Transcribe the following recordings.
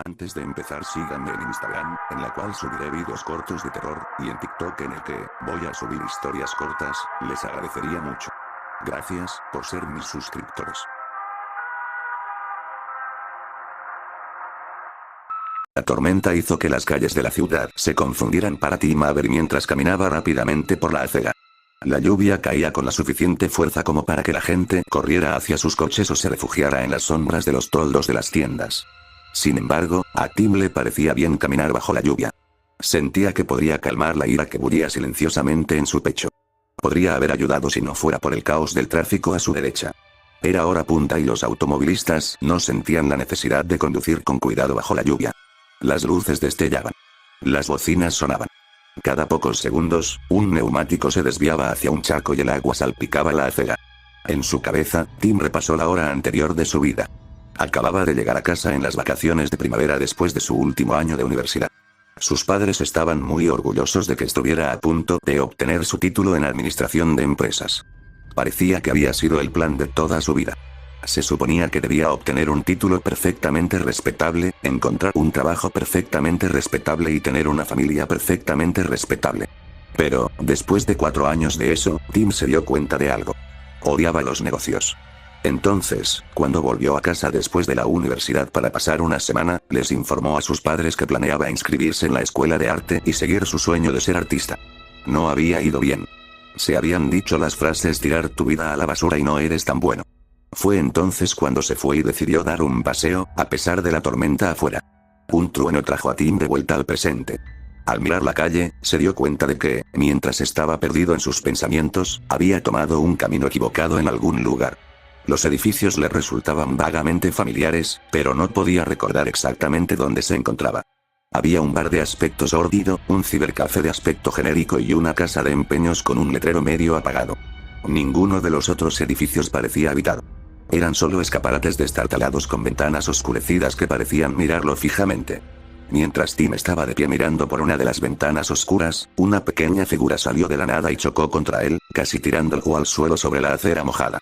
Antes de empezar, síganme en Instagram, en la cual subiré vídeos cortos de terror, y en TikTok en el que voy a subir historias cortas. Les agradecería mucho. Gracias por ser mis suscriptores. La tormenta hizo que las calles de la ciudad se confundieran para Tim Avery mientras caminaba rápidamente por la acera. La lluvia caía con la suficiente fuerza como para que la gente corriera hacia sus coches o se refugiara en las sombras de los toldos de las tiendas. Sin embargo, a Tim le parecía bien caminar bajo la lluvia. Sentía que podría calmar la ira que bullía silenciosamente en su pecho. Podría haber ayudado si no fuera por el caos del tráfico a su derecha. Era hora punta y los automovilistas no sentían la necesidad de conducir con cuidado bajo la lluvia. Las luces destellaban. Las bocinas sonaban. Cada pocos segundos, un neumático se desviaba hacia un charco y el agua salpicaba la acera. En su cabeza, Tim repasó la hora anterior de su vida. Acababa de llegar a casa en las vacaciones de primavera después de su último año de universidad. Sus padres estaban muy orgullosos de que estuviera a punto de obtener su título en administración de empresas. Parecía que había sido el plan de toda su vida. Se suponía que debía obtener un título perfectamente respetable, encontrar un trabajo perfectamente respetable y tener una familia perfectamente respetable. Pero, después de 4 años de eso, Tim se dio cuenta de algo. Odiaba los negocios. Entonces, cuando volvió a casa después de la universidad para pasar una semana, les informó a sus padres que planeaba inscribirse en la escuela de arte y seguir su sueño de ser artista. No había ido bien. Se habían dicho las frases tirar tu vida a la basura y no eres tan bueno. Fue entonces cuando se fue y decidió dar un paseo, a pesar de la tormenta afuera. Un trueno trajo a Tim de vuelta al presente. Al mirar la calle, se dio cuenta de que, mientras estaba perdido en sus pensamientos, había tomado un camino equivocado en algún lugar. Los edificios le resultaban vagamente familiares, pero no podía recordar exactamente dónde se encontraba. Había un bar de aspecto sórdido, un cibercafé de aspecto genérico y una casa de empeños con un letrero medio apagado. Ninguno de los otros edificios parecía habitado. Eran solo escaparates destartalados con ventanas oscurecidas que parecían mirarlo fijamente. Mientras Tim estaba de pie mirando por una de las ventanas oscuras, una pequeña figura salió de la nada y chocó contra él, casi tirándolo al suelo sobre la acera mojada.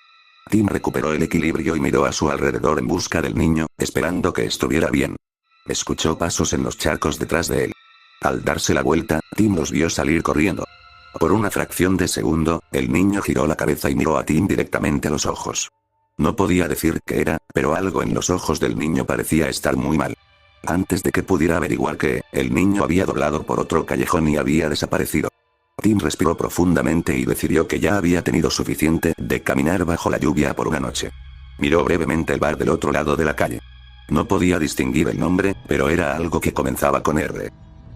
Tim recuperó el equilibrio y miró a su alrededor en busca del niño, esperando que estuviera bien. Escuchó pasos en los charcos detrás de él. Al darse la vuelta, Tim los vio salir corriendo. Por una fracción de segundo, el niño giró la cabeza y miró a Tim directamente a los ojos. No podía decir qué era, pero algo en los ojos del niño parecía estar muy mal. Antes de que pudiera averiguar qué, el niño había doblado por otro callejón y había desaparecido. Tim respiró profundamente y decidió que ya había tenido suficiente de caminar bajo la lluvia por una noche. Miró brevemente el bar del otro lado de la calle. No podía distinguir el nombre, pero era algo que comenzaba con R.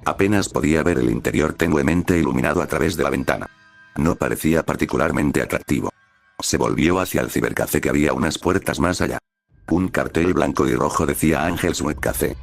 Apenas podía ver el interior tenuemente iluminado a través de la ventana. No parecía particularmente atractivo. Se volvió hacia el cibercafé que había unas puertas más allá. Un cartel blanco y rojo decía Angel's Web Café.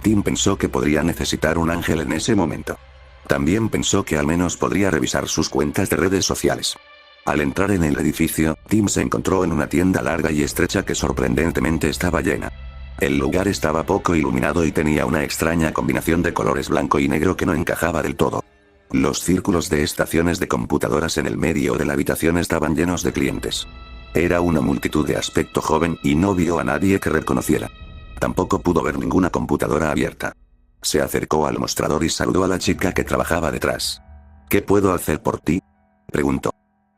Tim pensó que podría necesitar un ángel en ese momento. También pensó que al menos podría revisar sus cuentas de redes sociales. Al entrar en el edificio, Tim se encontró en una tienda larga y estrecha que sorprendentemente estaba llena. El lugar estaba poco iluminado y tenía una extraña combinación de colores blanco y negro que no encajaba del todo. Los círculos de estaciones de computadoras en el medio de la habitación estaban llenos de clientes. Era una multitud de aspecto joven y no vio a nadie que reconociera. Tampoco pudo ver ninguna computadora abierta. Se acercó al mostrador y saludó a la chica que trabajaba detrás. ¿Qué puedo hacer por ti?, preguntó.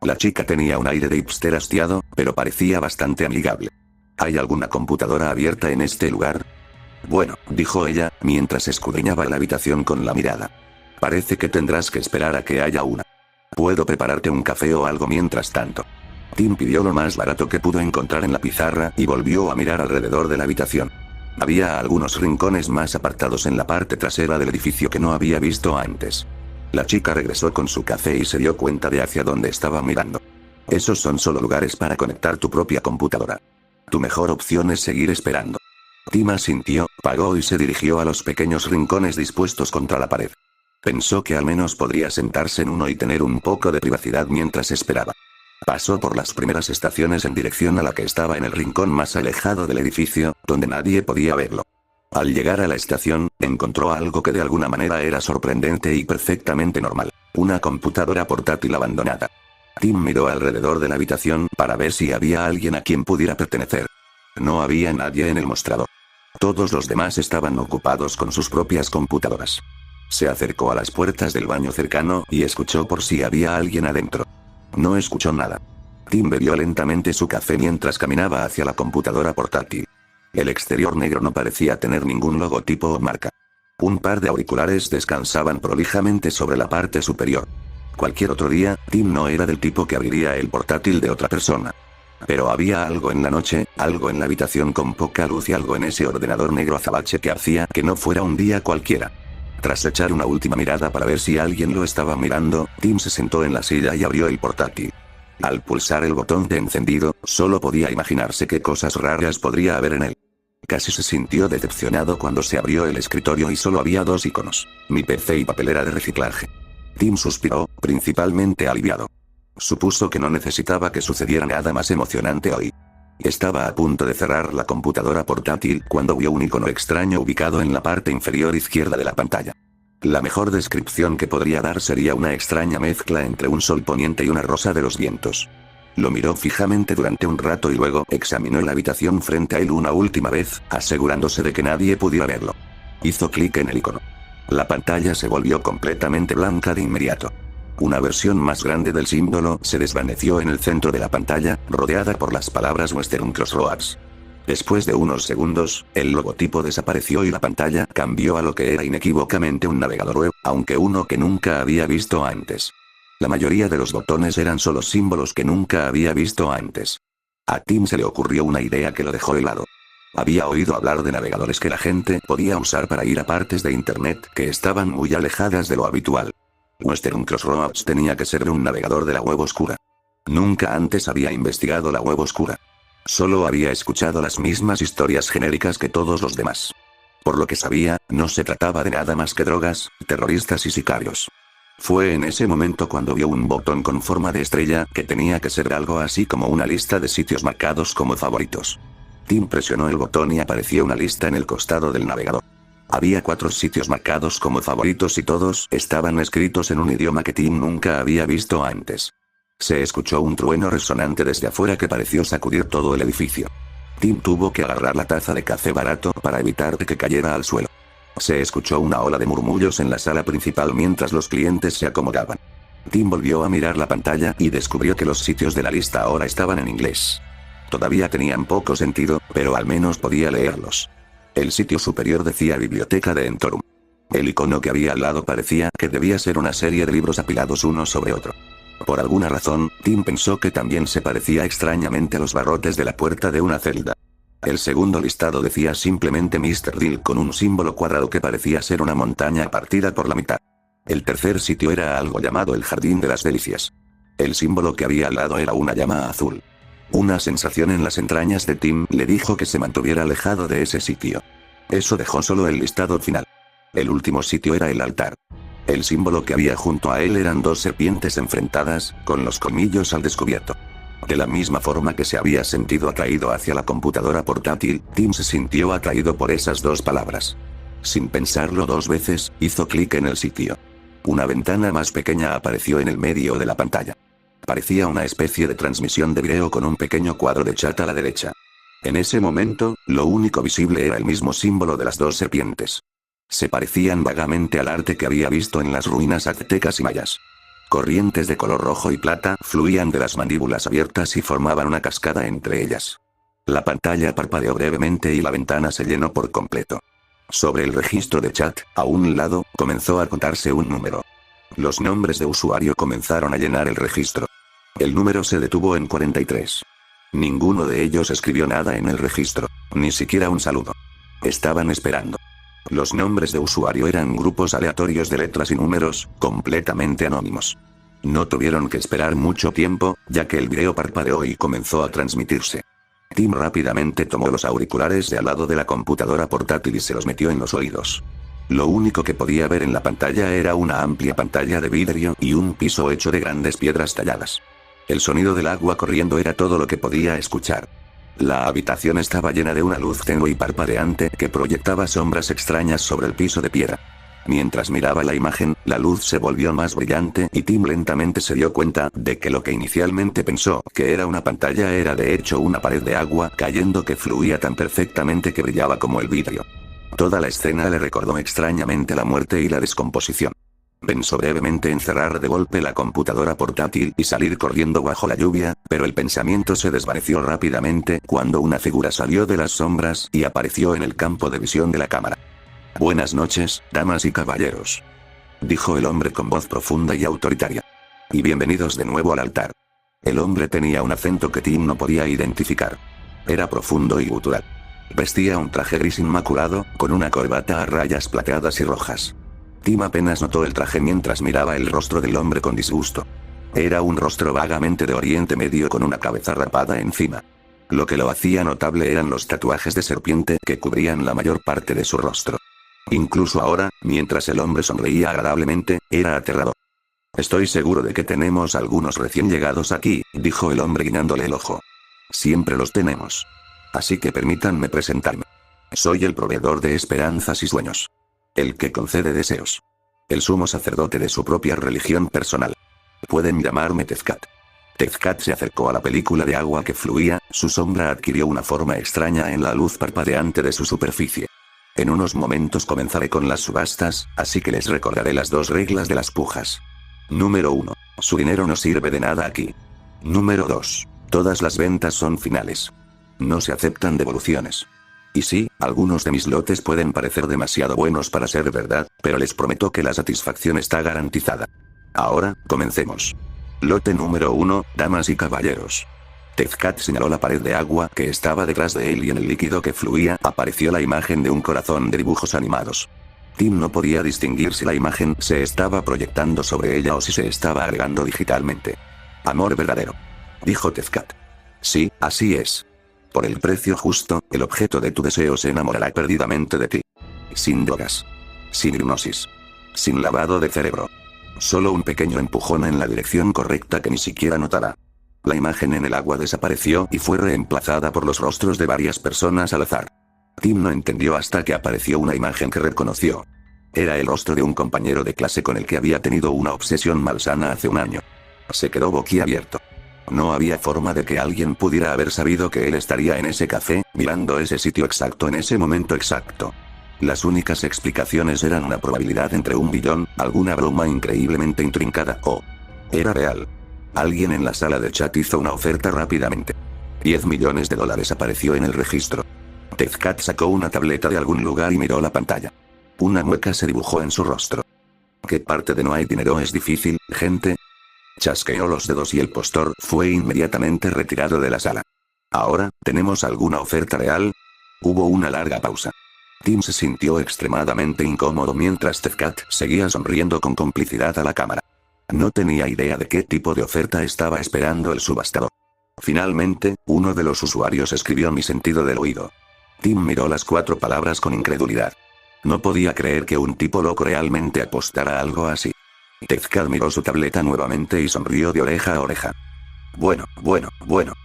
La chica tenía un aire de hipster hastiado, pero parecía bastante amigable. ¿Hay alguna computadora abierta en este lugar? Bueno, dijo ella, mientras escudriñaba la habitación con la mirada. Parece que tendrás que esperar a que haya una. Puedo prepararte un café o algo mientras tanto. Tim pidió lo más barato que pudo encontrar en la pizarra y volvió a mirar alrededor de la habitación. Había algunos rincones más apartados en la parte trasera del edificio que no había visto antes. La chica regresó con su café y se dio cuenta de hacia dónde estaba mirando. Esos son solo lugares para conectar tu propia computadora. Tu mejor opción es seguir esperando. Tim asintió, pagó y se dirigió a los pequeños rincones dispuestos contra la pared. Pensó que al menos podría sentarse en uno y tener un poco de privacidad mientras esperaba. Pasó por las primeras estaciones en dirección a la que estaba en el rincón más alejado del edificio, donde nadie podía verlo. Al llegar a la estación, encontró algo que de alguna manera era sorprendente y perfectamente normal: una computadora portátil abandonada. Tim miró alrededor de la habitación para ver si había alguien a quien pudiera pertenecer. No había nadie en el mostrador. Todos los demás estaban ocupados con sus propias computadoras. Se acercó a las puertas del baño cercano y escuchó por si había alguien adentro. No escuchó nada. Tim bebió lentamente su café mientras caminaba hacia la computadora portátil. El exterior negro no parecía tener ningún logotipo o marca. Un par de auriculares descansaban prolijamente sobre la parte superior. Cualquier otro día, Tim no era del tipo que abriría el portátil de otra persona. Pero había algo en la noche, algo en la habitación con poca luz y algo en ese ordenador negro azabache que hacía que no fuera un día cualquiera. Tras echar una última mirada para ver si alguien lo estaba mirando, Tim se sentó en la silla y abrió el portátil. Al pulsar el botón de encendido, solo podía imaginarse qué cosas raras podría haber en él. Casi se sintió decepcionado cuando se abrió el escritorio y solo había dos iconos: mi PC y papelera de reciclaje. Tim suspiró, principalmente aliviado. Supuso que no necesitaba que sucediera nada más emocionante hoy. Estaba a punto de cerrar la computadora portátil cuando vio un icono extraño ubicado en la parte inferior izquierda de la pantalla. La mejor descripción que podría dar sería una extraña mezcla entre un sol poniente y una rosa de los vientos. Lo miró fijamente durante un rato y luego examinó la habitación frente a él una última vez, asegurándose de que nadie pudiera verlo. Hizo clic en el icono. La pantalla se volvió completamente blanca de inmediato. Una versión más grande del símbolo se desvaneció en el centro de la pantalla, rodeada por las palabras Western Crossroads. Después de unos segundos, el logotipo desapareció y la pantalla cambió a lo que era inequívocamente un navegador web, aunque uno que nunca había visto antes. La mayoría de los botones eran solo símbolos que nunca había visto antes. A Tim se le ocurrió una idea que lo dejó helado. Había oído hablar de navegadores que la gente podía usar para ir a partes de internet que estaban muy alejadas de lo habitual. Western Crossroads tenía que ser un navegador de la web oscura. Nunca antes había investigado la web oscura. Solo había escuchado las mismas historias genéricas que todos los demás. Por lo que sabía, no se trataba de nada más que drogas, terroristas y sicarios. Fue en ese momento cuando vio un botón con forma de estrella que tenía que ser algo así como una lista de sitios marcados como favoritos. Tim presionó el botón y apareció una lista en el costado del navegador. Había 4 sitios marcados como favoritos y todos estaban escritos en un idioma que Tim nunca había visto antes. Se escuchó un trueno resonante desde afuera que pareció sacudir todo el edificio. Tim tuvo que agarrar la taza de café barato para evitar que cayera al suelo. Se escuchó una ola de murmullos en la sala principal mientras los clientes se acomodaban. Tim volvió a mirar la pantalla y descubrió que los sitios de la lista ahora estaban en inglés. Todavía tenían poco sentido, pero al menos podía leerlos. El sitio superior decía Biblioteca de Entorum. El icono que había al lado parecía que debía ser una serie de libros apilados uno sobre otro. Por alguna razón, Tim pensó que también se parecía extrañamente a los barrotes de la puerta de una celda. El segundo listado decía simplemente Mr. Dill con un símbolo cuadrado que parecía ser una montaña partida por la mitad. El tercer sitio era algo llamado el Jardín de las Delicias. El símbolo que había al lado era una llama azul. Una sensación en las entrañas de Tim le dijo que se mantuviera alejado de ese sitio. Eso dejó solo el listado final. El último sitio era el altar. El símbolo que había junto a él eran 2 serpientes enfrentadas, con los colmillos al descubierto. De la misma forma que se había sentido atraído hacia la computadora portátil, Tim se sintió atraído por esas 2 palabras. Sin pensarlo 2 veces, hizo clic en el sitio. Una ventana más pequeña apareció en el medio de la pantalla. Parecía una especie de transmisión de video con un pequeño cuadro de chat a la derecha. En ese momento, lo único visible era el mismo símbolo de las 2 serpientes. Se parecían vagamente al arte que había visto en las ruinas aztecas y mayas. Corrientes de color rojo y plata fluían de las mandíbulas abiertas y formaban una cascada entre ellas. La pantalla parpadeó brevemente y la ventana se llenó por completo. Sobre el registro de chat, a un lado, comenzó a contarse un número. Los nombres de usuario comenzaron a llenar el registro. El número se detuvo en 43. Ninguno de ellos escribió nada en el registro, ni siquiera un saludo. Estaban esperando. Los nombres de usuario eran grupos aleatorios de letras y números, completamente anónimos. No tuvieron que esperar mucho tiempo, ya que el video parpadeó y comenzó a transmitirse. Tim rápidamente tomó los auriculares de al lado de la computadora portátil y se los metió en los oídos. Lo único que podía ver en la pantalla era una amplia pantalla de vidrio y un piso hecho de grandes piedras talladas. El sonido del agua corriendo era todo lo que podía escuchar. La habitación estaba llena de una luz tenue y parpadeante que proyectaba sombras extrañas sobre el piso de piedra. Mientras miraba la imagen, la luz se volvió más brillante y Tim lentamente se dio cuenta de que lo que inicialmente pensó que era una pantalla era de hecho una pared de agua cayendo que fluía tan perfectamente que brillaba como el vidrio. Toda la escena le recordó extrañamente la muerte y la descomposición. Pensó brevemente en cerrar de golpe la computadora portátil y salir corriendo bajo la lluvia, pero el pensamiento se desvaneció rápidamente cuando una figura salió de las sombras y apareció en el campo de visión de la cámara. «Buenas noches, damas y caballeros», dijo el hombre con voz profunda y autoritaria. «Y bienvenidos de nuevo al altar». El hombre tenía un acento que Tim no podía identificar. Era profundo y gutural. Vestía un traje gris inmaculado, con una corbata a rayas plateadas y rojas. Tim apenas notó el traje mientras miraba el rostro del hombre con disgusto. Era un rostro vagamente de Oriente Medio con una cabeza rapada encima. Lo que lo hacía notable eran los tatuajes de serpiente que cubrían la mayor parte de su rostro. Incluso ahora, mientras el hombre sonreía agradablemente, era aterrador. «Estoy seguro de que tenemos algunos recién llegados aquí», dijo el hombre guiñándole el ojo. «Siempre los tenemos. Así que permítanme presentarme. Soy el proveedor de esperanzas y sueños. El que concede deseos. El sumo sacerdote de su propia religión personal. Pueden llamarme Tezcat». Tezcat se acercó a la película de agua que fluía, su sombra adquirió una forma extraña en la luz parpadeante de su superficie. «En unos momentos comenzaré con las subastas, así que les recordaré las dos reglas de las pujas. Número 1. Su dinero no sirve de nada aquí. Número 2. Todas las ventas son finales. No se aceptan devoluciones. Y sí, algunos de mis lotes pueden parecer demasiado buenos para ser verdad, pero les prometo que la satisfacción está garantizada. Ahora, comencemos. Lote número 1, damas y caballeros». Tezcat señaló la pared de agua que estaba detrás de él y en el líquido que fluía apareció la imagen de un corazón de dibujos animados. Tim no podía distinguir si la imagen se estaba proyectando sobre ella o si se estaba agregando digitalmente. «Amor verdadero», dijo Tezcat. «Sí, así es. Por el precio justo, el objeto de tu deseo se enamorará perdidamente de ti. Sin drogas. Sin hipnosis. Sin lavado de cerebro. Solo un pequeño empujón en la dirección correcta que ni siquiera notará». La imagen en el agua desapareció y fue reemplazada por los rostros de varias personas al azar. Tim no entendió hasta que apareció una imagen que reconoció. Era el rostro de un compañero de clase con el que había tenido una obsesión malsana hace un año. Se quedó boquiabierto. No había forma de que alguien pudiera haber sabido que él estaría en ese café, mirando ese sitio exacto en ese momento exacto. Las únicas explicaciones eran una probabilidad entre 1.000.000, alguna broma increíblemente intrincada o... era real. Alguien en la sala de chat hizo una oferta rápidamente. $10 millones apareció en el registro. Tezcat sacó una tableta de algún lugar y miró la pantalla. Una mueca se dibujó en su rostro. ¿Qué parte de no hay dinero es difícil, gente? Chasqueó los dedos y el postor fue inmediatamente retirado de la sala. ¿Ahora, tenemos alguna oferta real? Hubo una larga pausa. Tim se sintió extremadamente incómodo mientras Tezcat seguía sonriendo con complicidad a la cámara. No tenía idea de qué tipo de oferta estaba esperando el subastador. Finalmente, uno de los usuarios escribió mi sentido del oído. Tim miró las 4 palabras con incredulidad. No podía creer que un tipo loco realmente apostara algo así. Tezcat miró su tableta nuevamente y sonrió de oreja a oreja. Bueno,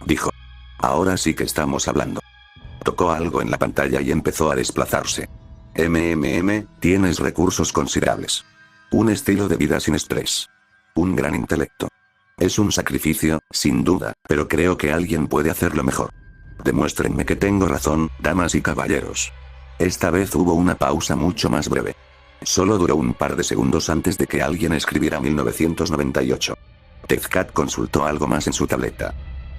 dijo. Ahora sí que estamos hablando. Tocó algo en la pantalla y empezó a desplazarse. Tienes recursos considerables. Un estilo de vida sin estrés. Un gran intelecto. Es un sacrificio, sin duda, pero creo que alguien puede hacerlo mejor. Demuéstrenme que tengo razón, damas y caballeros. Esta vez hubo una pausa mucho más breve. Solo duró un par de segundos antes de que alguien escribiera 1998. Tezcat consultó algo más en su tableta.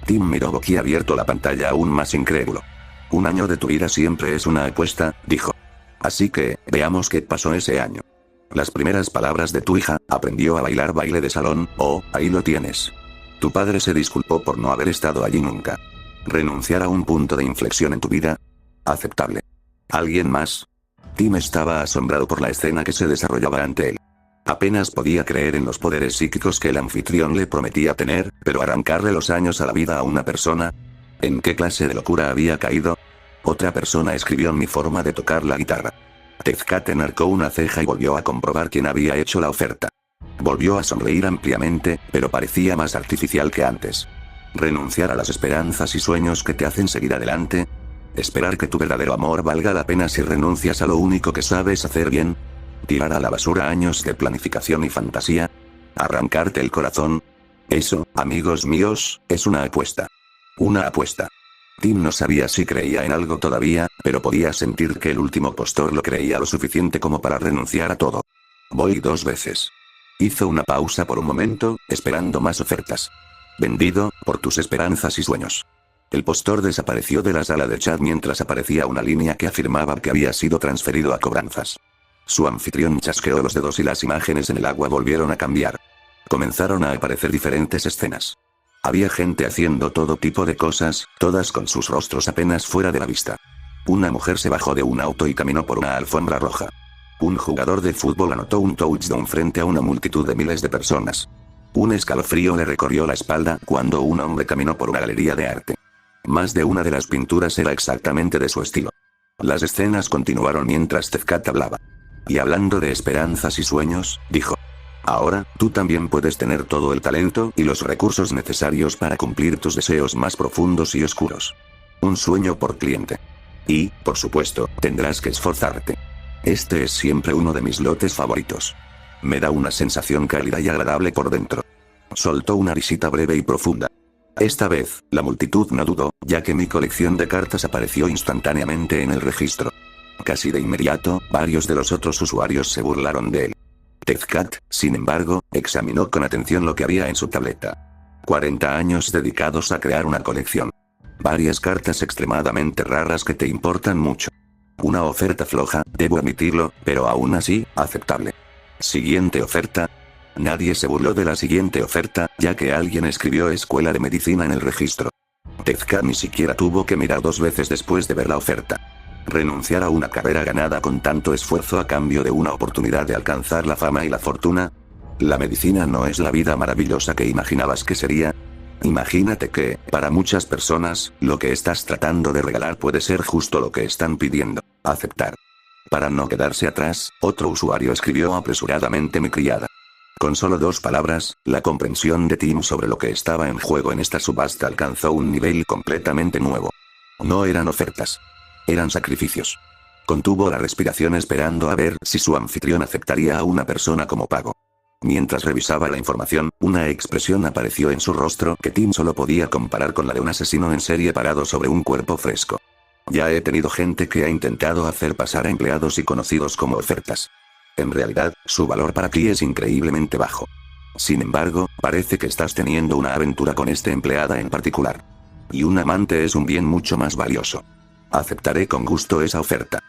Tim miró boquiabierto la pantalla aún más incrédulo. «Un año de tu vida siempre es una apuesta», dijo. «Así que, veamos qué pasó ese año. Las primeras palabras de tu hija, aprendió a bailar baile de salón, ahí lo tienes. Tu padre se disculpó por no haber estado allí nunca. Renunciar a un punto de inflexión en tu vida. Aceptable. ¿Alguien más?» Tim estaba asombrado por la escena que se desarrollaba ante él. Apenas podía creer en los poderes psíquicos que el anfitrión le prometía tener, pero arrancarle los años a la vida a una persona. ¿En qué clase de locura había caído? Otra persona escribió mi forma de tocar la guitarra. Tezcat enarcó una ceja y volvió a comprobar quién había hecho la oferta. Volvió a sonreír ampliamente, pero parecía más artificial que antes. ¿Renunciar a las esperanzas y sueños que te hacen seguir adelante? ¿Esperar que tu verdadero amor valga la pena si renuncias a lo único que sabes hacer bien? ¿Tirar a la basura años de planificación y fantasía? ¿Arrancarte el corazón? Eso, amigos míos, es una apuesta. Una apuesta. Tim no sabía si creía en algo todavía, pero podía sentir que el último postor lo creía lo suficiente como para renunciar a todo. Voy 2 veces. Hizo una pausa por un momento, esperando más ofertas. Vendido, por tus esperanzas y sueños. El postor desapareció de la sala de chat mientras aparecía una línea que afirmaba que había sido transferido a cobranzas. Su anfitrión chasqueó los dedos y las imágenes en el agua volvieron a cambiar. Comenzaron a aparecer diferentes escenas. Había gente haciendo todo tipo de cosas, todas con sus rostros apenas fuera de la vista. Una mujer se bajó de un auto y caminó por una alfombra roja. Un jugador de fútbol anotó un touchdown frente a una multitud de miles de personas. Un escalofrío le recorrió la espalda cuando un hombre caminó por una galería de arte. Más de una de las pinturas era exactamente de su estilo. Las escenas continuaron mientras Tezcat hablaba. Y hablando de esperanzas y sueños, dijo. Ahora, tú también puedes tener todo el talento y los recursos necesarios para cumplir tus deseos más profundos y oscuros. Un sueño por cliente. Y, por supuesto, tendrás que esforzarte. Este es siempre uno de mis lotes favoritos. Me da una sensación cálida y agradable por dentro. Soltó una risita breve y profunda. Esta vez, la multitud no dudó, ya que mi colección de cartas apareció instantáneamente en el registro. Casi de inmediato, varios de los otros usuarios se burlaron de él. Tezcat, sin embargo, examinó con atención lo que había en su tableta. 40 años dedicados a crear una colección. Varias cartas extremadamente raras que te importan mucho. Una oferta floja, debo admitirlo, pero aún así, aceptable. Siguiente oferta. Nadie se burló de la siguiente oferta, ya que alguien escribió escuela de medicina en el registro. Tezcat ni siquiera tuvo que mirar 2 veces después de ver la oferta. Renunciar a una carrera ganada con tanto esfuerzo a cambio de una oportunidad de alcanzar la fama y la fortuna. ¿La medicina no es la vida maravillosa que imaginabas que sería? Imagínate que, para muchas personas, lo que estás tratando de regalar puede ser justo lo que están pidiendo. Aceptar. Para no quedarse atrás, otro usuario escribió apresuradamente mi criada. Con solo 2 palabras, la comprensión de Tim sobre lo que estaba en juego en esta subasta alcanzó un nivel completamente nuevo. No eran ofertas. Eran sacrificios. Contuvo la respiración esperando a ver si su anfitrión aceptaría a una persona como pago. Mientras revisaba la información, una expresión apareció en su rostro que Tim solo podía comparar con la de un asesino en serie parado sobre un cuerpo fresco. Ya he tenido gente que ha intentado hacer pasar a empleados y conocidos como ofertas. En realidad, su valor para ti es increíblemente bajo. Sin embargo, parece que estás teniendo una aventura con esta empleada en particular. Y un amante es un bien mucho más valioso. Aceptaré con gusto esa oferta.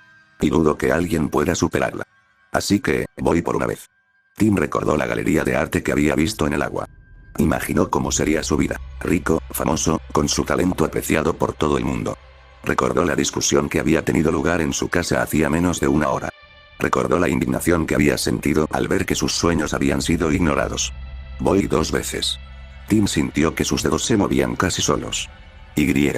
Y dudo que alguien pueda superarla. Así que, voy por una vez. Tim recordó la galería de arte que había visto en el agua. Imaginó cómo sería su vida, rico, famoso, con su talento apreciado por todo el mundo. Recordó la discusión que había tenido lugar en su casa hacía menos de 1 hora. Recordó la indignación que había sentido al ver que sus sueños habían sido ignorados. Voy 2 veces. Tim sintió que sus dedos se movían casi solos. Y.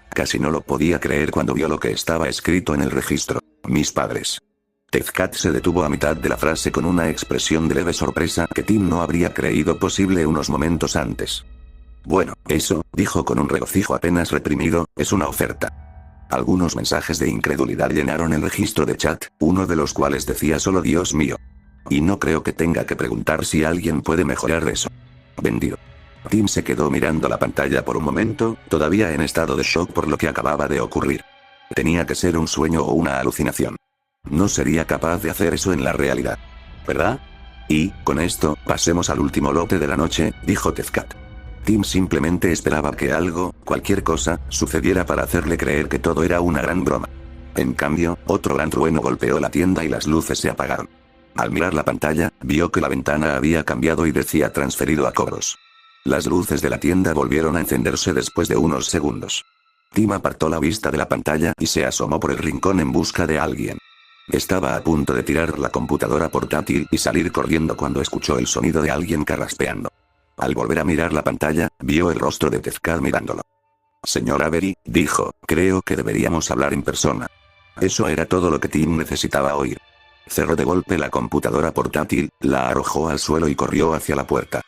Casi no lo podía creer cuando vio lo que estaba escrito en el registro. Mis padres. Tezcat se detuvo a mitad de la frase con una expresión de leve sorpresa que Tim no habría creído posible unos momentos antes. Bueno, eso, dijo con un regocijo apenas reprimido, es una oferta. Algunos mensajes de incredulidad llenaron el registro de chat, uno de los cuales decía solo Dios mío. Y no creo que tenga que preguntar si alguien puede mejorar eso. Vendido. Tim se quedó mirando la pantalla por un momento, todavía en estado de shock por lo que acababa de ocurrir. Tenía que ser un sueño o una alucinación. No sería capaz de hacer eso en la realidad. ¿Verdad? Y, con esto, pasemos al último lote de la noche, dijo Tezcat. Tim simplemente esperaba que algo, cualquier cosa, sucediera para hacerle creer que todo era una gran broma. En cambio, otro gran trueno golpeó la tienda y las luces se apagaron. Al mirar la pantalla, vio que la ventana había cambiado y decía transferido a cobros. Las luces de la tienda volvieron a encenderse después de unos segundos. Tim apartó la vista de la pantalla y se asomó por el rincón en busca de alguien. Estaba a punto de tirar la computadora portátil y salir corriendo cuando escuchó el sonido de alguien carraspeando. Al volver a mirar la pantalla, vio el rostro de Tezcat mirándolo. Señor Avery, dijo, creo que deberíamos hablar en persona. Eso era todo lo que Tim necesitaba oír. Cerró de golpe la computadora portátil, la arrojó al suelo y corrió hacia la puerta.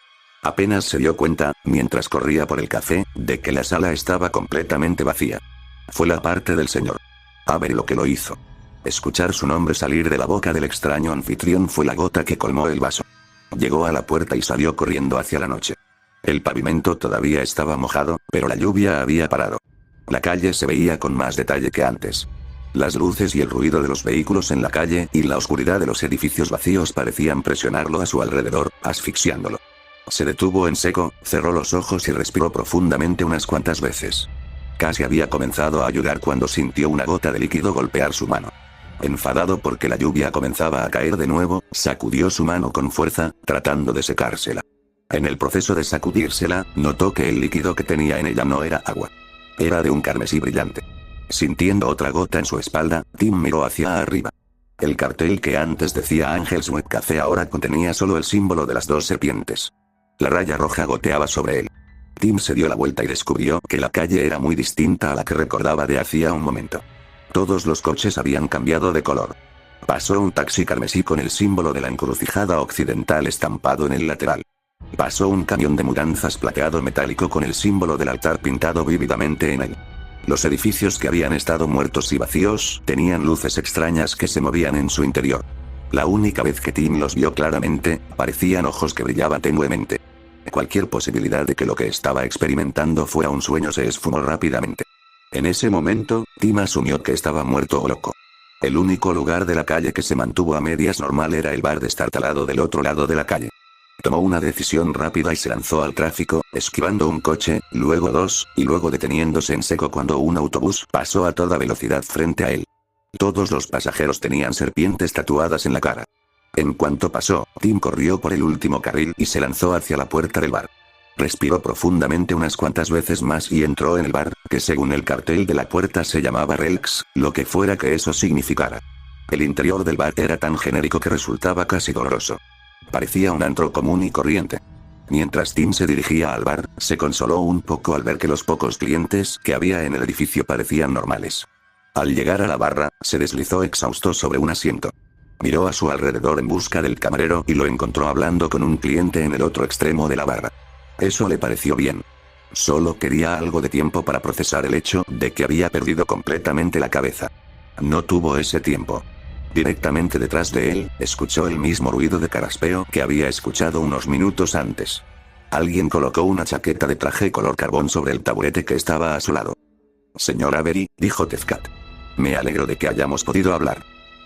Apenas se dio cuenta, mientras corría por el café, de que la sala estaba completamente vacía. Fue la parte del señor Avery lo que lo hizo. Escuchar su nombre salir de la boca del extraño anfitrión fue la gota que colmó el vaso. Llegó a la puerta y salió corriendo hacia la noche. El pavimento todavía estaba mojado, pero la lluvia había parado. La calle se veía con más detalle que antes. Las luces y el ruido de los vehículos en la calle y la oscuridad de los edificios vacíos parecían presionarlo a su alrededor, asfixiándolo. Se detuvo en seco, cerró los ojos y respiró profundamente unas cuantas veces. Casi había comenzado a ayudar cuando sintió una gota de líquido golpear su mano. Enfadado porque la lluvia comenzaba a caer de nuevo, sacudió su mano con fuerza, tratando de secársela. En el proceso de sacudírsela, notó que el líquido que tenía en ella no era agua. Era de un carmesí brillante. Sintiendo otra gota en su espalda, Tim miró hacia arriba. El cartel que antes decía Angel's Web Café ahora contenía solo el símbolo de las dos serpientes. La raya roja goteaba sobre él. Tim se dio la vuelta y descubrió que la calle era muy distinta a la que recordaba de hacía un momento. Todos los coches habían cambiado de color. Pasó un taxi carmesí con el símbolo de la encrucijada occidental estampado en el lateral. Pasó un camión de mudanzas plateado metálico con el símbolo del altar pintado vívidamente en él. Los edificios que habían estado muertos y vacíos tenían luces extrañas que se movían en su interior. La única vez que Tim los vio claramente, parecían ojos que brillaban tenuemente. Cualquier posibilidad de que lo que estaba experimentando fuera un sueño se esfumó rápidamente. En ese momento, Tim asumió que estaba muerto o loco. El único lugar de la calle que se mantuvo a medias normal era el bar destartalado del otro lado de la calle. Tomó una decisión rápida y se lanzó al tráfico, esquivando un coche, luego dos, y luego deteniéndose en seco cuando un autobús pasó a toda velocidad frente a él. Todos los pasajeros tenían serpientes tatuadas en la cara. En cuanto pasó, Tim corrió por el último carril y se lanzó hacia la puerta del bar. Respiró profundamente unas cuantas veces más y entró en el bar, que según el cartel de la puerta se llamaba Relx, lo que fuera que eso significara. El interior del bar era tan genérico que resultaba casi doloroso. Parecía un antro común y corriente. Mientras Tim se dirigía al bar, se consoló un poco al ver que los pocos clientes que había en el edificio parecían normales. Al llegar a la barra, se deslizó exhausto sobre un asiento. Miró a su alrededor en busca del camarero y lo encontró hablando con un cliente en el otro extremo de la barra. Eso le pareció bien. Solo quería algo de tiempo para procesar el hecho de que había perdido completamente la cabeza. No tuvo ese tiempo. Directamente detrás de él, escuchó el mismo ruido de carraspeo que había escuchado unos minutos antes. Alguien colocó una chaqueta de traje color carbón sobre el taburete que estaba a su lado. «Señor Avery», dijo Tezcat. «Me alegro de que hayamos podido hablar».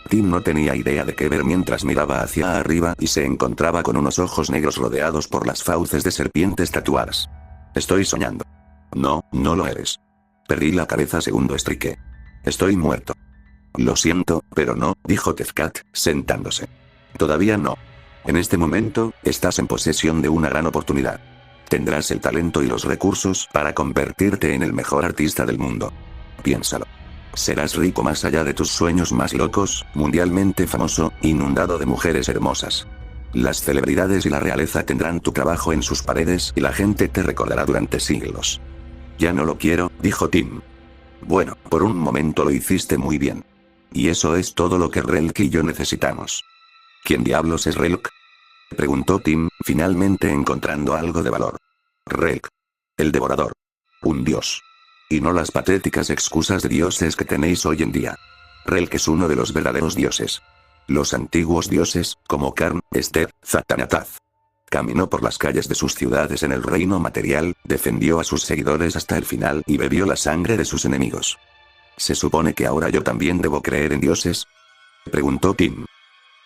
Tim no tenía idea de qué ver mientras miraba hacia arriba y se encontraba con unos ojos negros rodeados por las fauces de serpientes tatuadas. «Estoy soñando». «No, no lo eres». «Perdí la cabeza», segundo Strike. «Estoy muerto». «Lo siento, pero no», dijo Tezcat, sentándose. «Todavía no. En este momento, estás en posesión de una gran oportunidad. Tendrás el talento y los recursos para convertirte en el mejor artista del mundo. Piénsalo. Serás rico más allá de tus sueños más locos, mundialmente famoso, inundado de mujeres hermosas. Las celebridades y la realeza tendrán tu trabajo en sus paredes y la gente te recordará durante siglos». «Ya no lo quiero», dijo Tim. «Bueno, por un momento lo hiciste muy bien. Y eso es todo lo que Relk y yo necesitamos». «¿Quién diablos es Relk?», preguntó Tim, finalmente encontrando algo de valor. «Relk. El devorador. Un dios. Y no las patéticas excusas de dioses que tenéis hoy en día. Relk es uno de los verdaderos dioses. Los antiguos dioses, como Karn, Esther, Zatanatath. Caminó por las calles de sus ciudades en el reino material, defendió a sus seguidores hasta el final y bebió la sangre de sus enemigos. ¿Se supone que ahora yo también debo creer en dioses?», preguntó Tim.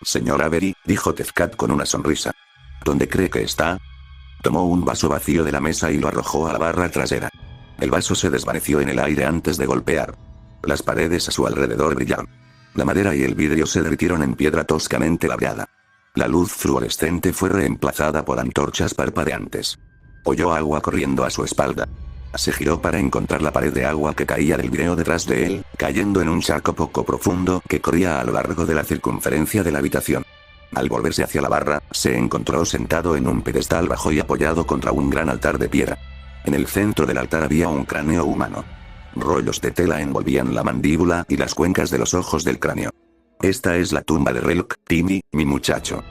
«Señor Avery», dijo Tezcat con una sonrisa. «¿Dónde cree que está?». Tomó un vaso vacío de la mesa y lo arrojó a la barra trasera. El vaso se desvaneció en el aire antes de golpear. Las paredes a su alrededor brillaron. La madera y el vidrio se derritieron en piedra toscamente labrada. La luz fluorescente fue reemplazada por antorchas parpadeantes. Oyó agua corriendo a su espalda. Se giró para encontrar la pared de agua que caía del vidrio detrás de él, cayendo en un charco poco profundo que corría a lo largo de la circunferencia de la habitación. Al volverse hacia la barra, se encontró sentado en un pedestal bajo y apoyado contra un gran altar de piedra. En el centro del altar había un cráneo humano. Rollos de tela envolvían la mandíbula y las cuencas de los ojos del cráneo. «Esta es la tumba de Relk, Timmy, mi muchacho.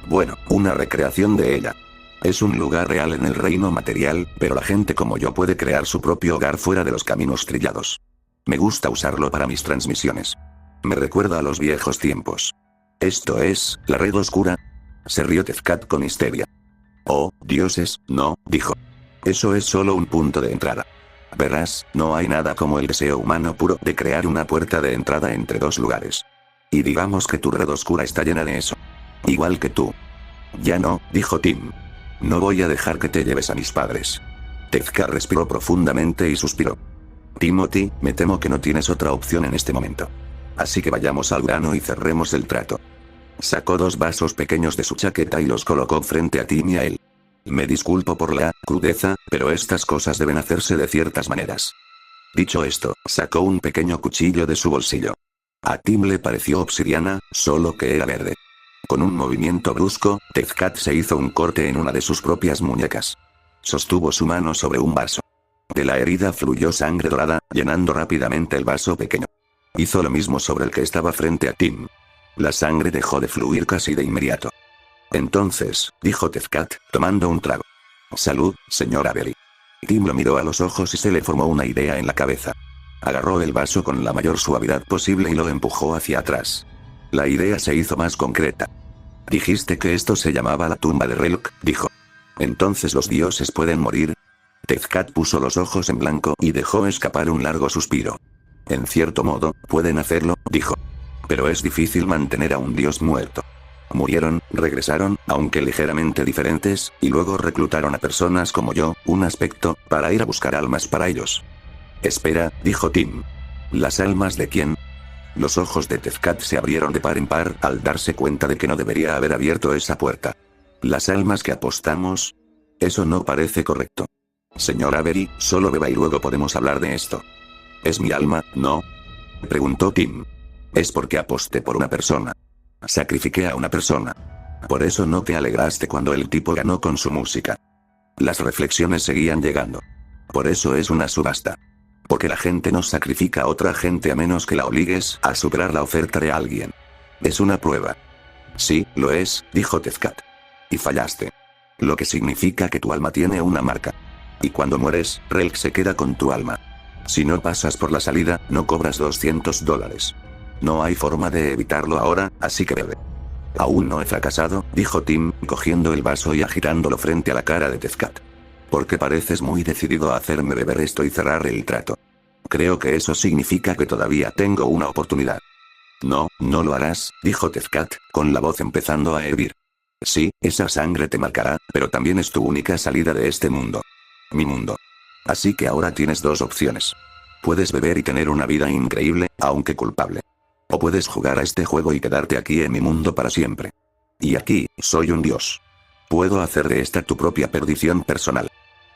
Bueno, una recreación de ella. Es un lugar real en el reino material, pero la gente como yo puede crear su propio hogar fuera de los caminos trillados. Me gusta usarlo para mis transmisiones. Me recuerda a los viejos tiempos. ¿Esto es, la red oscura? Se rió Tezcat con histeria. Oh, dioses, no, dijo. Eso es solo un punto de entrada. Verás, no hay nada como el deseo humano puro de crear una puerta de entrada entre dos lugares. Y digamos que tu red oscura está llena de eso. Igual que tú. Ya no, dijo Tim. No voy a dejar que te lleves a mis padres. Tezcat respiró profundamente y suspiró. Timothy, me temo que no tienes otra opción en este momento. Así que vayamos al grano y cerremos el trato. Sacó 2 vasos pequeños de su chaqueta y los colocó frente a Tim y a él. Me disculpo por la crudeza, pero estas cosas deben hacerse de ciertas maneras. Dicho esto, sacó un pequeño cuchillo de su bolsillo. A Tim le pareció obsidiana, solo que era verde. Con un movimiento brusco, Tezcat se hizo un corte en una de sus propias muñecas. Sostuvo su mano sobre un vaso. De la herida fluyó sangre dorada, llenando rápidamente el vaso pequeño. Hizo lo mismo sobre el que estaba frente a Tim. La sangre dejó de fluir casi de inmediato. Entonces, dijo Tezcat, tomando un trago. Salud, señor Avery. Tim lo miró a los ojos y se le formó una idea en la cabeza. Agarró el vaso con la mayor suavidad posible y lo empujó hacia atrás. La idea se hizo más concreta. Dijiste que esto se llamaba la tumba de Relk, dijo. Entonces los dioses pueden morir. Tezcat puso los ojos en blanco y dejó escapar un largo suspiro. En cierto modo, pueden hacerlo, dijo. Pero es difícil mantener a un dios muerto. Murieron, regresaron, aunque ligeramente diferentes, y luego reclutaron a personas como yo, un aspecto, para ir a buscar almas para ellos. Espera, dijo Tim. ¿Las almas de quién? Los ojos de Tezcat se abrieron de par en par al darse cuenta de que no debería haber abierto esa puerta. ¿Las almas que apostamos? Eso no parece correcto. Señor Avery, solo beba y luego podemos hablar de esto. ¿Es mi alma, no? Preguntó Tim. Es porque aposté por una persona. Sacrifiqué a una persona. Por eso no te alegraste cuando el tipo ganó con su música. Las reflexiones seguían llegando. Por eso es una subasta. Porque la gente no sacrifica a otra gente a menos que la obligues a superar la oferta de alguien. Es una prueba. Sí, lo es, dijo Tezcat. Y fallaste. Lo que significa que tu alma tiene una marca. Y cuando mueres, Relk se queda con tu alma. Si no pasas por la salida, no cobras $200. No hay forma de evitarlo ahora, así que bebe. Aún no he fracasado, dijo Tim, cogiendo el vaso y agitándolo frente a la cara de Tezcat. Porque pareces muy decidido a hacerme beber esto y cerrar el trato. Creo que eso significa que todavía tengo una oportunidad. No, no lo harás, dijo Tezcat, con la voz empezando a hervir. Sí, esa sangre te marcará, pero también es tu única salida de este mundo. Mi mundo. Así que ahora tienes 2 opciones. Puedes beber y tener una vida increíble, aunque culpable. O puedes jugar a este juego y quedarte aquí en mi mundo para siempre. Y aquí, soy un dios. Puedo hacer de esta tu propia perdición personal.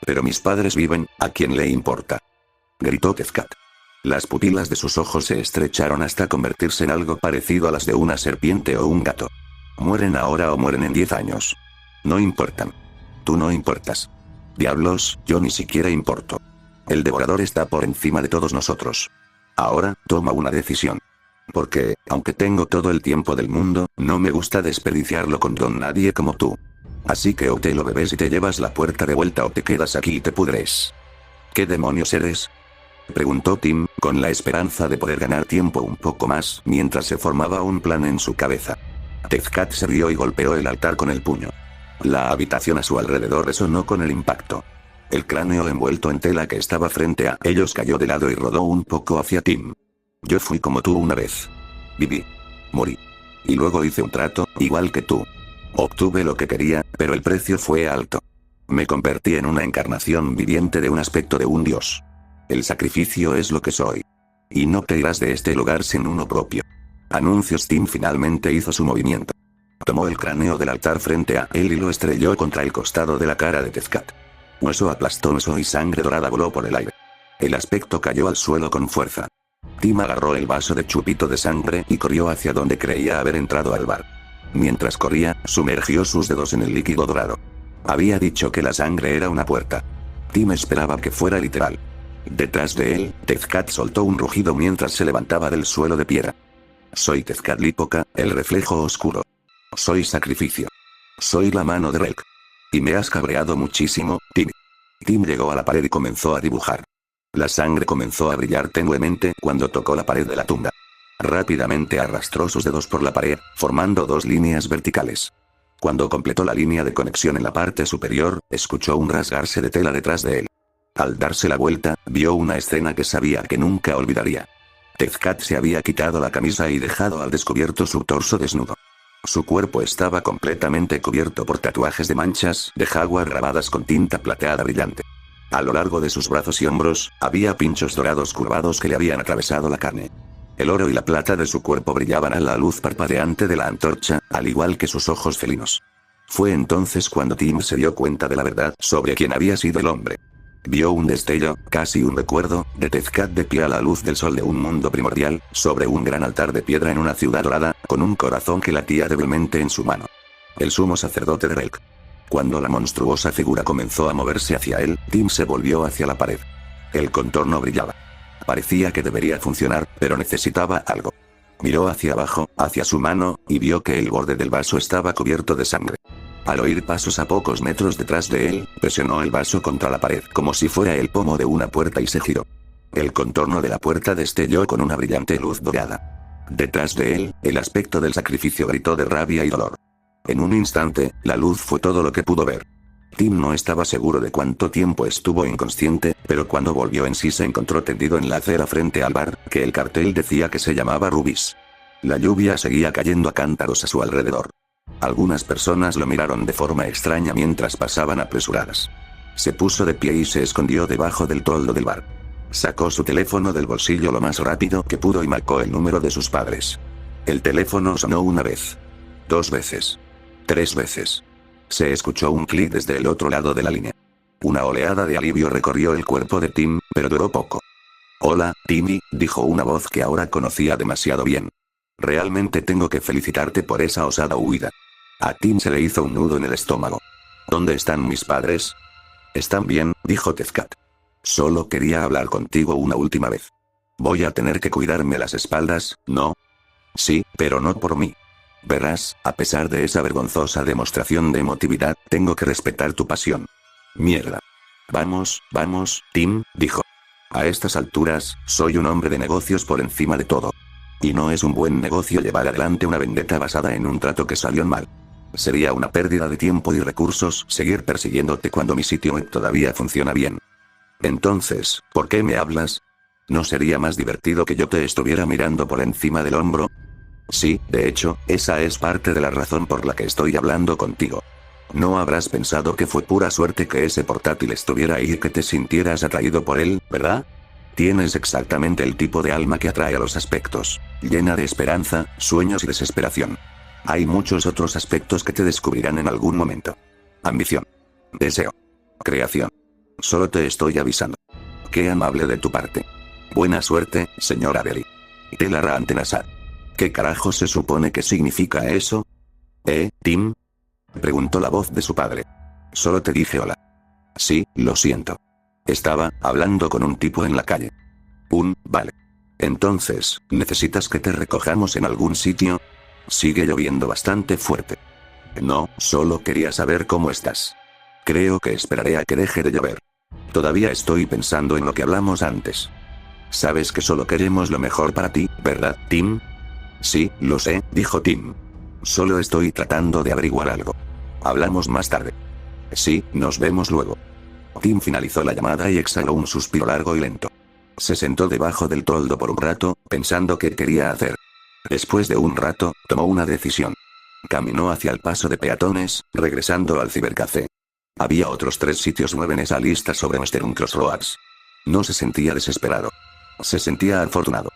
Pero mis padres viven, ¿a quién le importa? Gritó Tezcat. Las pupilas de sus ojos se estrecharon hasta convertirse en algo parecido a las de una serpiente o un gato. Mueren ahora o mueren en 10 años. No importan. Tú no importas. Diablos, yo ni siquiera importo. El devorador está por encima de todos nosotros. Ahora, toma una decisión. Porque, aunque tengo todo el tiempo del mundo, no me gusta desperdiciarlo con nadie como tú. Así que o te lo bebes y te llevas la puerta de vuelta o te quedas aquí y te pudres. ¿Qué demonios eres? Preguntó Tim, con la esperanza de poder ganar tiempo un poco más, mientras se formaba un plan en su cabeza. Tezcat se rió y golpeó el altar con el puño. La habitación a su alrededor resonó con el impacto. El cráneo envuelto en tela que estaba frente a ellos cayó de lado y rodó un poco hacia Tim. Yo fui como tú una vez. Viví. Morí. Y luego hice un trato, igual que tú. Obtuve lo que quería, pero el precio fue alto. Me convertí en una encarnación viviente de un aspecto de un dios. El sacrificio es lo que soy. Y no te irás de este lugar sin uno propio. Anuncios. Tim finalmente hizo su movimiento. Tomó el cráneo del altar frente a él y lo estrelló contra el costado de la cara de Tezcat. Hueso aplastó hueso y sangre dorada voló por el aire. El aspecto cayó al suelo con fuerza. Tim agarró el vaso de chupito de sangre y corrió hacia donde creía haber entrado al bar. Mientras corría, sumergió sus dedos en el líquido dorado. Había dicho que la sangre era una puerta. Tim esperaba que fuera literal. Detrás de él, Tezcat soltó un rugido mientras se levantaba del suelo de piedra. Soy Tezcatlipoca, el reflejo oscuro. Soy sacrificio. Soy la mano de Relk. Y me has cabreado muchísimo, Tim. Tim llegó a la pared y comenzó a dibujar. La sangre comenzó a brillar tenuemente cuando tocó la pared de la tumba. Rápidamente arrastró sus dedos por la pared, formando dos líneas verticales. Cuando completó la línea de conexión en la parte superior, escuchó un rasgarse de tela detrás de él. Al darse la vuelta, vio una escena que sabía que nunca olvidaría. Tezcat se había quitado la camisa y dejado al descubierto su torso desnudo. Su cuerpo estaba completamente cubierto por tatuajes de manchas de jaguar grabadas con tinta plateada brillante. A lo largo de sus brazos y hombros, había pinchos dorados curvados que le habían atravesado la carne. El oro y la plata de su cuerpo brillaban a la luz parpadeante de la antorcha, al igual que sus ojos felinos. Fue entonces cuando Tim se dio cuenta de la verdad sobre quién había sido el hombre. Vio un destello, casi un recuerdo, de Tezcat de pie a la luz del sol de un mundo primordial, sobre un gran altar de piedra en una ciudad dorada, con un corazón que latía débilmente en su mano. El sumo sacerdote de Relk. Cuando la monstruosa figura comenzó a moverse hacia él, Tim se volvió hacia la pared. El contorno brillaba. Parecía que debería funcionar, pero necesitaba algo. Miró hacia abajo, hacia su mano, y vio que el borde del vaso estaba cubierto de sangre. Al oír pasos a pocos metros detrás de él, presionó el vaso contra la pared como si fuera el pomo de una puerta y se giró. El contorno de la puerta destelló con una brillante luz dorada. Detrás de él, el aspecto del sacrificio gritó de rabia y dolor. En un instante, la luz fue todo lo que pudo ver. Tim no estaba seguro de cuánto tiempo estuvo inconsciente, pero cuando volvió en sí se encontró tendido en la acera frente al bar, que el cartel decía que se llamaba Rubis. La lluvia seguía cayendo a cántaros a su alrededor. Algunas personas lo miraron de forma extraña mientras pasaban apresuradas. Se puso de pie y se escondió debajo del toldo del bar. Sacó su teléfono del bolsillo lo más rápido que pudo y marcó el número de sus padres. El teléfono sonó una vez. 2 veces. 3 veces. Se escuchó un clic desde el otro lado de la línea. Una oleada de alivio recorrió el cuerpo de Tim, pero duró poco. «Hola, Timmy», dijo una voz que ahora conocía demasiado bien. «Realmente tengo que felicitarte por esa osada huida». A Tim se le hizo un nudo en el estómago. «¿Dónde están mis padres?» «Están bien», dijo Tezcat. «Solo quería hablar contigo una última vez. Voy a tener que cuidarme las espaldas, ¿no?» «Sí, pero no por mí. Verás, a pesar de esa vergonzosa demostración de emotividad, tengo que respetar tu pasión». «Mierda». «Vamos, Tim», dijo. «A estas alturas, soy un hombre de negocios por encima de todo. Y no es un buen negocio llevar adelante una vendetta basada en un trato que salió mal. Sería una pérdida de tiempo y recursos seguir persiguiéndote cuando mi sitio web todavía funciona bien. Entonces, ¿por qué me hablas? ¿No sería más divertido que yo te estuviera mirando por encima del hombro?» «Sí, de hecho, esa es parte de la razón por la que estoy hablando contigo. No habrás pensado que fue pura suerte que ese portátil estuviera ahí y que te sintieras atraído por él, ¿verdad? Tienes exactamente el tipo de alma que atrae a los aspectos, llena de esperanza, sueños y desesperación. Hay muchos otros aspectos que te descubrirán en algún momento. Ambición. Deseo. Creación. Solo te estoy avisando. Qué amable de tu parte. Buena suerte, señora Belly. Telara Antenasad. ¿Qué carajo se supone que significa eso?» Tim? Preguntó la voz de su padre. «Solo te dije hola». «Sí, lo siento. Estaba hablando con un tipo en la calle». Vale. Entonces, ¿necesitas que te recojamos en algún sitio? Sigue lloviendo bastante fuerte». «No, solo quería saber cómo estás. Creo que esperaré a que deje de llover. Todavía estoy pensando en lo que hablamos antes. Sabes que solo queremos lo mejor para ti, ¿verdad, Tim?» «Sí, lo sé», dijo Tim. «Solo estoy tratando de averiguar algo. Hablamos más tarde». «Sí, nos vemos luego». Tim finalizó la llamada y exhaló un suspiro largo y lento. Se sentó debajo del toldo por un rato, pensando qué quería hacer. Después de un rato, tomó una decisión. Caminó hacia el paso de peatones, regresando al cibercafé. Había otros 3 sitios nuevos en esa lista sobre Western Crossroads. No se sentía desesperado. Se sentía afortunado.